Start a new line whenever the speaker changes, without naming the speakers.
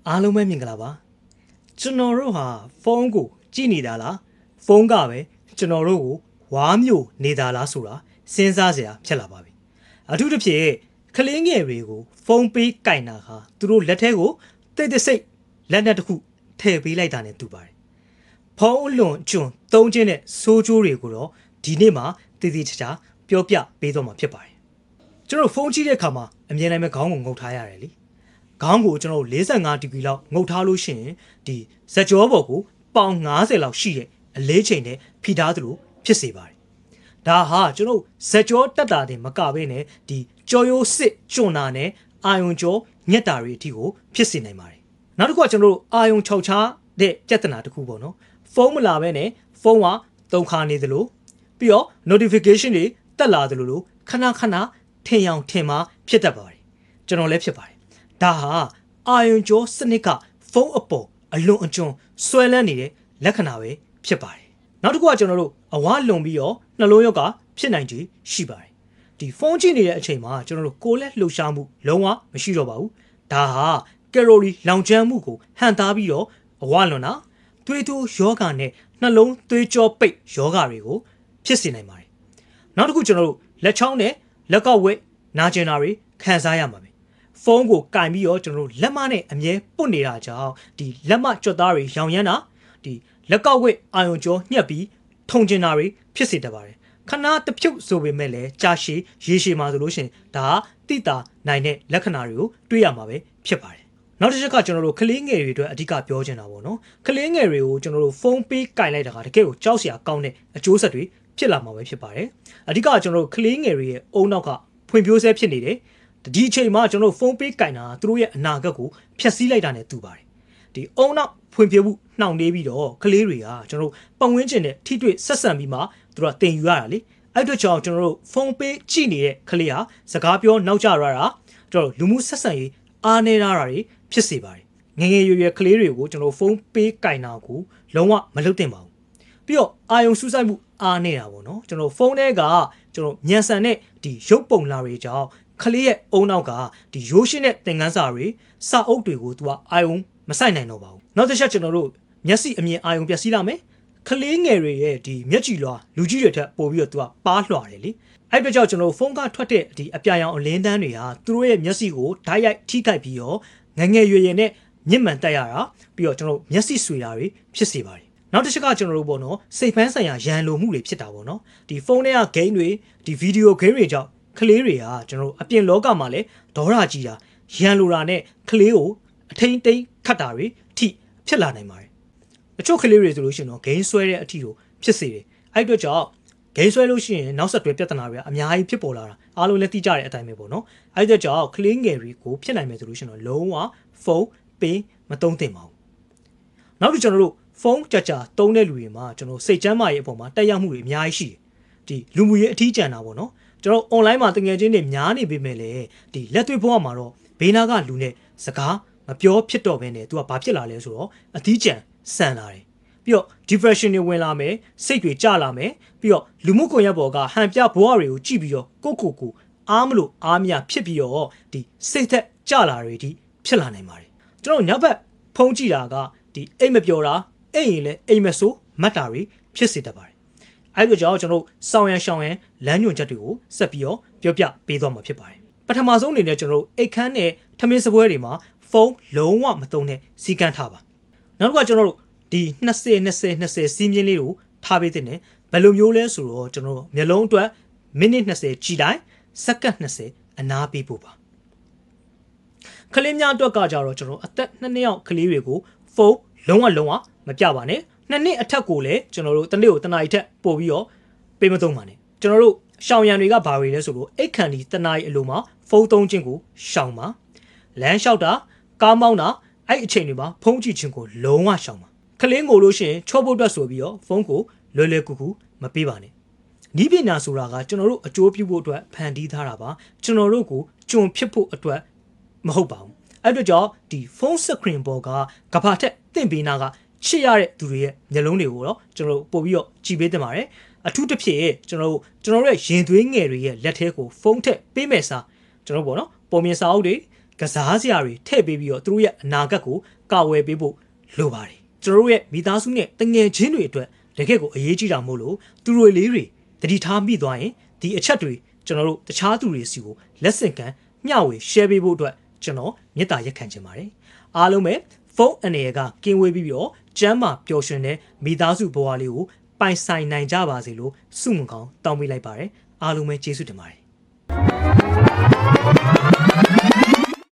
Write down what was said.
အားလုံးပဲမြင်ကြလားပါကျွန်တော်တို့ဟာဖုန်းကိုကြည့်နေတာလားဖုန်းကပဲကျွန်တော်တို့ကိုဝါမျိုးနေတာလားဆိုတာစဉ်းစားစရာဖြစ်လာပါပြီအထူးသဖြင့်ကလေးငယ်တွေကိုဖုန်းပေးကင်တာဟာသူတို့လက်ထဲကိုတိတ်တဆိတ်လက်နက်တစ်ခုထည့်ပေးလိုက်တာနဲ့တူပါတယ်ဖုန်းအလွန်ကျွန်းသုံးခြင်းနဲ့ဆိုးကျိုးတွေကိုတော့ဒီနေ့မှာတည်တည်ချာချာပြောပြပေးတော့မှာဖြစ်ပါတယ်ကျွန်တော်ဖုန်းကြည့်တဲ့အခါမှာအမြဲတမ်းပဲခေါင်းကိုငုံထားရတယ်လေခေါင်းကိုကျွန်တော်45ဒီဂရီလောက်ငုတ်ထားလို့ရှိရင်ဒီဇက်ကြောပေါ်ကိုပေါင်90လောက်ရှိတဲ့အလေးချိန်နဲ့ဖိထားသလိုဖြစ်စေပါတယ်။ဒါဟာကျွန်တော်ဇက်ကြောတက်တာတင်မကဘဲနဲ့ဒီကြောရိုးစစ်ကျွန်းနာနဲ့အာယုံကြောညက်တာတွေအထိကိုဖြစ်စေနိုင်ပါတယ်။နောက်တစ်ခုကကျွန်တော်အာယုံ6ချားတဲ့ပြဿနာတစ်ခုပေါ့နော်။ဖုန်းမလာဘဲနဲ့ဖုန်းကတုံခါနေသလိုပြီးတော့ notification တွေတက်လာသလိုလိုခဏခဏထင်အောင်ထင်မှာဖြစ်တတ်ပါတယ်။ကျွန်တော်လည်းဖြစ်ပါတယ်။ဒါဟာအာယုံကြောစနစ်ကဖုန်းအပေါ်အလွန်အကျွံဆွဲလန်းနေတဲ့လက္ခဏာပဲဖြစ်ပါတယ်။နောက်တစ်ခုကကျွန်တော်တို့အဝလွန်ပြီးတော့နှလုံးရောဂါဖြစ်နိုင်ခြေရှိပါတယ်။ဒီဖုန်းကြည့်နေတဲ့အချိန်မှာကျွန်တော်တို့ကိုယ်လက်လှုပ်ရှားမှုလုံးဝမရှိတော့ပါဘူး။ဒါဟာကယ်လိုရီလောင်ကျွမ်းမှုကိုဟန်တာပြီးတော့အဝလွန်တာသွေးတိုးယောဂနဲ့နှလုံးသွေးကြောပိတ်ယောဂတွေကိုဖြစ်စေနိုင်ပါတယ်။နောက်တစ်ခုကျွန်တော်တို့လက်ချောင်းနဲ့လက်ကောက်ဝက်နာကျင်တာတွေခံစားရမှာပဲ။ဖုန်းကိုကင်ပြီးတော့ကျွန်တော်တို့လက်မနဲ့အမြဲပုတ်နေတာကြောင့်ဒီလက်မကြွက်သားတွေရောင်ရမ်းတာဒီလက်ကောက်ဝက်အာယုံကြောညှက်ပြီးထုံကျင်တာတွေဖြစ်စေတတ်ပါတယ်ခဏတဖြုတ်ဆိုပေမဲ့လည်းကြာရှည်ရေရှည်မှာဆိုလို့ရှိရင်ဒါတိတာနိုင်တဲ့လက္ခဏာတွေကိုတွေ့ရမှာပဲဖြစ်ပါတယ်နောက်တစ်ချက်ကကျွန်တော်တို့ကလေးငယ်တွေအတွက်အဓိကပြောချင်တာပေါ့နော်ကလေးငယ်တွေကိုကျွန်တော်တို့ဖုန်းပေးကင်လိုက်တာကတကယ်ကိုကြောက်စရာကောင်းတဲ့အကျိုးဆက်တွေဖြစ်လာမှာပဲဖြစ်ပါတယ်အဓိကကျွန်တော်တို့ကလေးငယ်တွေရဲ့အုံနောက်ကဖွံ့ဖြိုးဆဲဖြစ်နေတယ်ဒီအချိန်မှာကျွန်တော်တို့ဖုန်းပေးကင်တာသူတို့ရဲ့အနာဂတ်ကိုဖျက်ဆီးလိုက်တာနဲ့တူပါတယ်ဒီအုံနောက်ဖွံ့ဖြိုးမှုနှောင့်နှေးပြီးတော့ကလေးတွေကကျွန်တော်တို့ပတ်ဝန်းကျင်နဲ့ထိတွေ့ဆက်ဆံပြီးမှသူတို့ကတင်ယူရတာလေအဲ့အတွက်ကြောင့်ကျွန်တော်တို့ဖုန်းပေးကြည့်နေတဲ့ကလေးဟာစကားပြောနောက်ကျရတာကျွန်တော်လူမှုဆက်ဆံရေးအားနည်းတာတွေဖြစ်စေပါတယ်ငငယ်ရွယ်ရွယ်ကလေးတွေကိုကျွန်တော်ဖုန်းပေးကင်တာကိုလုံးဝမလုပ်သင့်ပါဘူးပြီးတော့အာယုံစူးစိုက်မှုအားနေတာပေါ့နော်ကျွန်တော်ဖုန်းထဲကကျွန်တော်ညံဆန်တဲ့ဒီရုပ်ပုံလာတွေကြောင့်ကလေးရဲ့အုံနောက်ကဒီရိုးရှင်းတဲ့သင်ခန်းစာတွေစာအုပ်တွေကိုသူကအာယုံမဆိုင်နိုင်တော့ပါဘူးနောက်တစ်ချက်ကျွန်တော်တို့မျက်စိအမြင်အာယုံပျက်စီးလာမယ်ကလေးငယ်တွေရဲ့ဒီမျက်ကြည်လွှာလူကြီးတွေထက်ပိုပြီးတော့သူကပါးလွှာတယ်လေအဲ့အတွက်ကြောင့်ကျွန်တော်ဖုန်းကထွက်တဲ့ဒီအပြာရောင်အလင်းတန်းတွေဟာသူတို့ရဲ့မျက်စိကိုဓာတ်ရိုက်ထိခိုက်ပြီးတော့ငငယ်ရွယ်ရွယ်နဲ့မြင့်မှန်တက်ရတာပြီးတော့ကျွန်တော်မျက်စိဆွေတာတွေဖြစ်စေပါတယ်နောက်တစ်ချက်ကကျွန်တော်တို့ပေါ့နော်စိတ်ဖမ်းဆိုင်ရာရန်လိုမှုတွေဖြစ်တာပေါ့နော်ဒီဖုန်းထဲကဂိမ်းတွေဒီဗီဒီယိုဂိမ်းတွေကြောင့်ကလေးတွေကကျွန်တော်တို့အပြင်လောကမှာလည်းဒေါရကြီးတာရန်လိုတာနဲ့ကလေးကိုအထိန်တိန်ခတ်တာတွေထိဖြစ်လာနိုင်ပါတယ်အချို့ကလေးတွေဆိုလို့ရှိရင်တော့ဂိမ်းဆွဲတဲ့အထိကိုဖြစ်စေတယ်အဲ့အတွက်ကြောင့်ဂိမ်းဆွဲလို့ရှိရင်နောက်ဆက်တွဲပြဿနာတွေအများကြီးဖြစ်ပေါ်လာတာအားလုံးလည်းသိကြတဲ့အတိုင်းပဲပေါ့နော်အဲ့အတွက်ကြောင့်ကလေးငယ်တွေကိုဖြစ်နိုင်မယ်ဆိုလို့ရှိရင်တော့လုံးဝဖုန်းပေးမသုံးသင့်ပါဘူးနောက်တစ်ကျွန်တော်တို့ဖုန်းကြသုံးတဲ့လူတွေမှာကျွန်တော်စိတ်ကျမ်းမာရေးအပေါ်မှာတက်ရောက်မှုတွေအများကြီးရှိတယ်ဒီလူမှုရေးအထီးကျန်တာပေါ့နော်ကျွန်တော် online မှာတကယ်ချင်းတွေများနေပေမဲ့လည်းဒီလက်တွေ့ဘဝမှာတော့ဘေးနာကလူနဲ့စကားမပြောဖြစ်တော့ဘဲနဲ့သူကဘာဖြစ်လာလဲဆိုတော့အထီးကျန်ဆန်လာတယ်ပြီးတော့ depression တွေဝင်လာမယ်စိတ်တွေကျလာမယ်ပြီးတော့လူမှုကွန်ရက်ပေါ်ကဟန်ပြဘဝတွေကိုကြည့်ပြီးတော့ကိုအားမလို့အားမရဖြစ်ပြီးတော့ဒီစိတ်သက်ကျလာတွေဒီဖြစ်လာနိုင်ပါတယ်ကျွန်တော်ညဘက်ဖုန်းကြည့်တာကဒီအိမ်မပြောတာအိမ်ရင်လည်းအိမ်မဆိုးမှတ်တာတွေဖြစ်စေတတ်ပါတယ်အဲ့ဒီကြောင့်ကျွန်တော်စောင်းရန်ရှောင်းရန်လမ်းညွှန်ချက်တွေကိုဆက်ပြီးတော့ပြောပြပေးသွားမှာဖြစ်ပါတယ်ပထမဆုံးအနေနဲ့ကျွန်တော်အိတ်ခမ်းနဲ့ထမင်းစပွဲတွေမှာဖုန်းလုံးဝမသုံးနဲ့စီကန်းထားပါနောက်တစ်ခါကျွန်တော်တို့ဒီ20စီးမြင်းလေးကိုထားပေးတဲ့နဲ့ဘယ်လိုမျိုးလဲဆိုတော့ကျွန်တော်မျိုးလုံးအတွက်မိနစ်20ကြည်တိုင်းစက္ကန့်20အနားပေးဖို့ပါကလေးများအတွက်ကကြတော့ကျွန်တော်အသက်2နှစ်ယောက်ကလေးတွေကိုဖုန်းလုံးဝမပြပါနဲ့2နှစ်အထက်ကိုလည်းကျွန်တော်တို့တစ်နေ့ကိုတစ်နာရီထက်ပို့ပြီးတော့ပေးမသုံးပါနဲ့ကျွန်တော်တို့ရှောင်ရံတွေကဘာတွေလဲဆိုတော့အိတ်ခန်ဒီတစ်နာရီအလိုမှာဖုန်းသုံးခြင်းကိုရှောင်ပါလမ်းလျှောက်တာကားမောင်းတာအဲ့အချိန်တွေမှာဖုန်းကြည့်ခြင်းကိုလုံးဝရှောင်ပါကလေးငိုလို့ရှိရင်ချော့ဖို့အတွက်ဆိုပြီးတော့ဖုန်းကိုလွယ်ကူမပေးပါနဲ့နီးပညာဆိုတာကကျွန်တော်တို့အကျိုးပြုဖို့အတွက်ဖန်တီးထားတာပါကျွန်တော်တို့ကိုကျွန်ဖြစ်ဖို့အတွက်မဟုတ်ပါဘူးအဲ့အတွက်ကြောင့်ဒီဖုန်းစကရင်ပေါ်ကကဘာထက်တင့်ပေးနာကချစ်ရတဲ့သူတွေရဲ့မျက်လုံးတွေကိုတော့ကျွန်တော်တို့ပို့ပြီးတော့ကြည့်ပေးတင်ပါတယ်အထူးတစ်ဖြစ်ကျွန်တော်တို့ရဲ့ရင်သွေးငယ်တွေရဲ့လက်ထဲကိုဖုန်းထက်ပေးမယ်စားကျွန်တော်ပေါ့နော်ပုံမြင်စာအုပ်တွေ ကစားစရာတွေထည့်ပေးပြီးတော့သူတို့ရဲ့အနာဂတ်ကိုကာဝယ်ပေးဖို့လိုပါတယ်ကျွန်တော်တို့ရဲ့မိသားစုနဲ့တငယ်ချင်းတွေအတွက်တကယ့်ကိုအရေးကြီးတာမို့လို့သူတို့လေးတွေတတိထားမိသွားရင်ဒီအချက်တွေကျွန်တော်တို့တခြားသူတွေစီကိုလက်ဆင့်ကမ်းမျှဝေ share ပေးဖို့အတွက်ကျွန်တော်မေတ္တာရက်ခံချင်ပါတယ်အားလုံးပဲဖုန်းအနေရကကင်းဝေးပြီးတော့ကျမ်းမာပျော်ရွှင်တဲ့မိသားစုဘဝလေးကိုပိုင်ဆိုင်နိုင်ကြပါစေလို့ဆုမွန်ကောင်းတောင်းပေးလိုက်ပါတယ်အားလုံးပဲကျေးဇူးတင်ပါတယ်